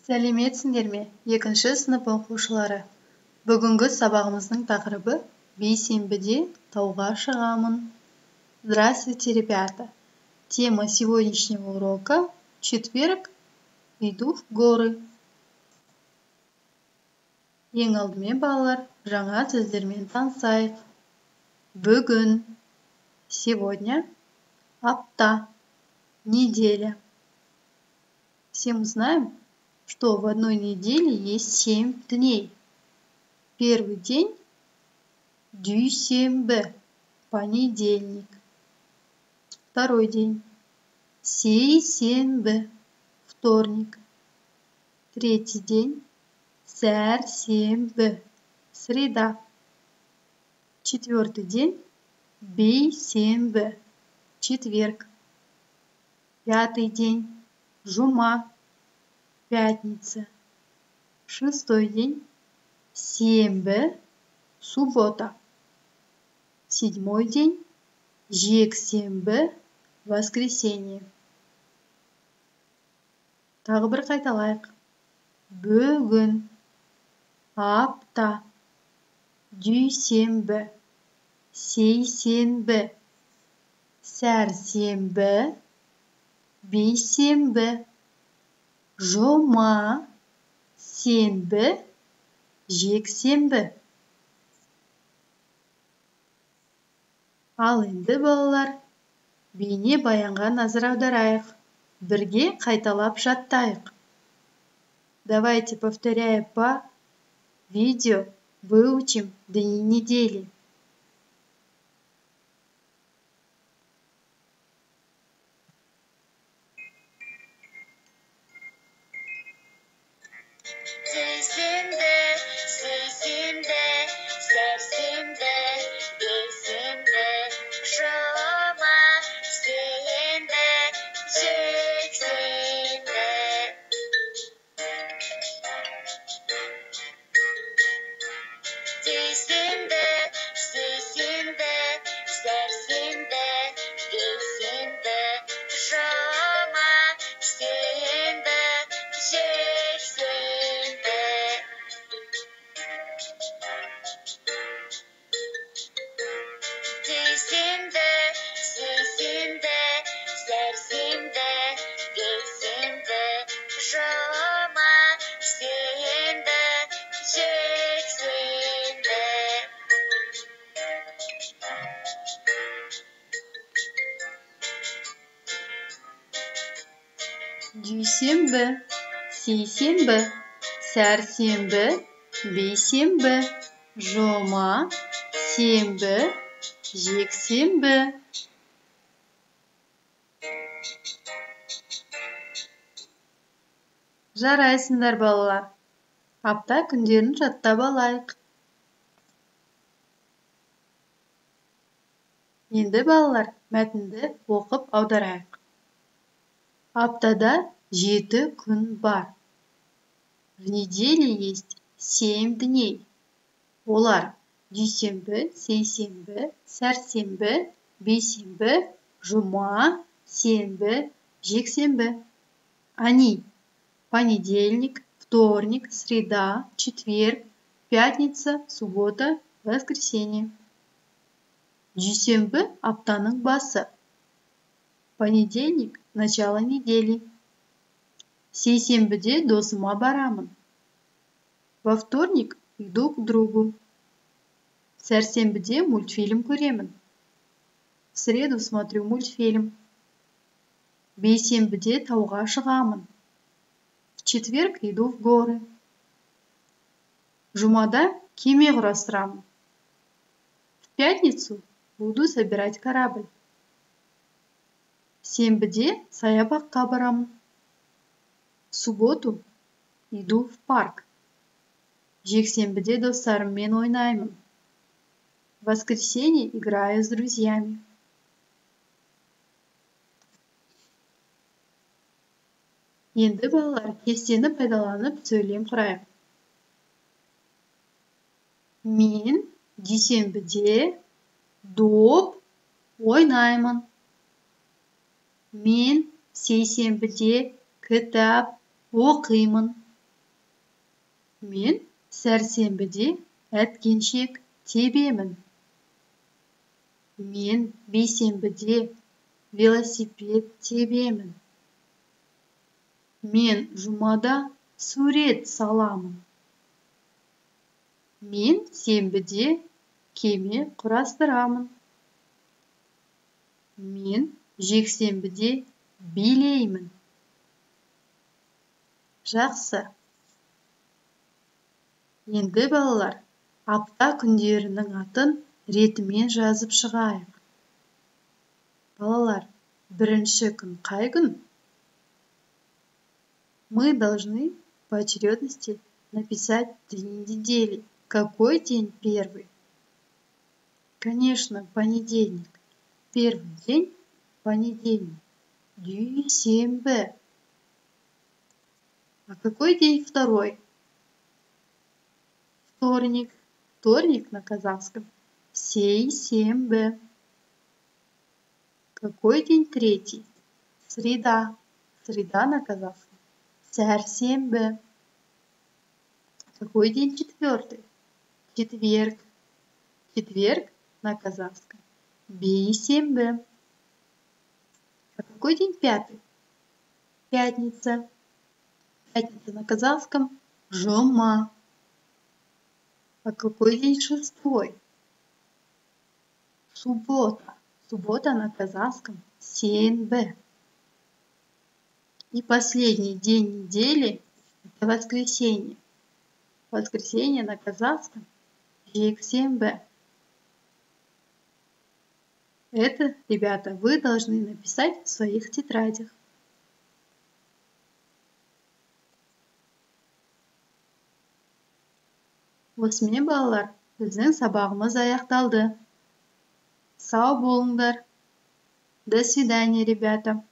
Сәлеметсіңдер ме, екінші сынып оқушылары? Бүгінгі сабағымыздың тақырыбы бейсенбіде тауға шығамын. Здравствуйте, ребята! Тема сегодняшнего урока – четверг, иду в горы. Ең алдымен балалар, жаңа сөздермен танысайық. Бүгін, сегодня, апта, неделя. Все мы знаем, что в одной неделе есть 7 дней. Первый день – дүйсенбі, понедельник. Второй день – сейсенбі, вторник. Третий день – сәрсенбі, среда. Четвертый день – бейсенбі, четверг. Пятый день – жұма, пятница. Шестой день – сенбі, суббота. Седьмой день – жексенбі, воскресенье. Тағы бір қайталайық. Бүгін, апта, дүйсенбі, сейсенбі, сәрсенбі, бейсенбі, жұма, сенбі, жексенбі. Ал енді балалар, бейне баянға назар аударайық. Бірге қайталап жаттайық. Давайте, повторяя по видео, выучим дни недели. Дүйсенбі, сейсенбі, сәрсенбі, бейсенбі, жұма, сенбі, жексенбі. Дүйсенбі, сейсенбі, сәрсенбі, бейсенбі, жұма, сенбі, жексенбі. Дүйсенбі, сейсенбі, сәрсенбі, бейсенбі, жұма, сенбі, жексенбі. Дүйсенбі, сейсенбі, сәрсенбі, бейсенбі, жұма, сенбі, жексенбі. Жарайсыңдар балалар. Апта күндерін жаттап алайық. Енді балалар, мәтінді оқып аударайық. Аптада 7 күн бар. В неделе есть 7 дней. Олар дүйсенбі, сейсенбі, сәрсенбі, бейсенбі, жұма, сенбі, жексенбі. Они понедельник, вторник, среда, четверг, пятница, суббота, воскресенье. Дүйсенбі аптаның басы. Понедельник – начало недели. Сейсенбіде досыма барамын. Во вторник иду к другу. Сәрсенбіде мультфильм көремін. В среду смотрю мультфильм. Бейсенбіде тауға шығамын. В четверг иду в горы. Жұмада кеме құрастырамын. В пятницу буду собирать корабль. Сенбіде саябаққа барамын. В субботу иду в парк. Жексенбіде достарыммен ойнаймын. В воскресенье играю с друзьями. Енді балалар, кестені пайдаланып сөйлем құрайық. Мен дүйсенбіде доп ойнаймын. Мен сейсенбіде кітап оқимын. Мен сәрсенбіде әткеншек тебемін. Мен бейсенбіде велосипед тебемін. Мен жұмада сурет саламын. Мен сенбіде кеме құрастырамын. Мен жексенбіде билеймін. Жақсы. Енді балалар, апта күндерінің атын ретімен жазып шығайық. Балалар, бірінші күн қай күн? Мы должны по очередности написать дни недели. Какой день первый? Конечно, понедельник. Первый день – понедельник. Дүйсенбі. А какой день второй? Вторник. Вторник на казахском. Сейсенбі. Какой день третий? Среда. Среда на казахском. Сәрсенбі. Какой день четвертый? Четверг. Четверг на казахском. Бейсенбі. А какой день пятый? Пятница. Пятница на казахском. Жұма. А какой день шестой? Суббота. Суббота на казахском. Сенбі. И последний день недели – это воскресенье. Воскресенье на казахском – жексенбі. Это, ребята, вы должны написать в своих тетрадях. Осымен балалар, біздің сабағымыз аяқталды. Сау болыңдар. До свидания, ребята.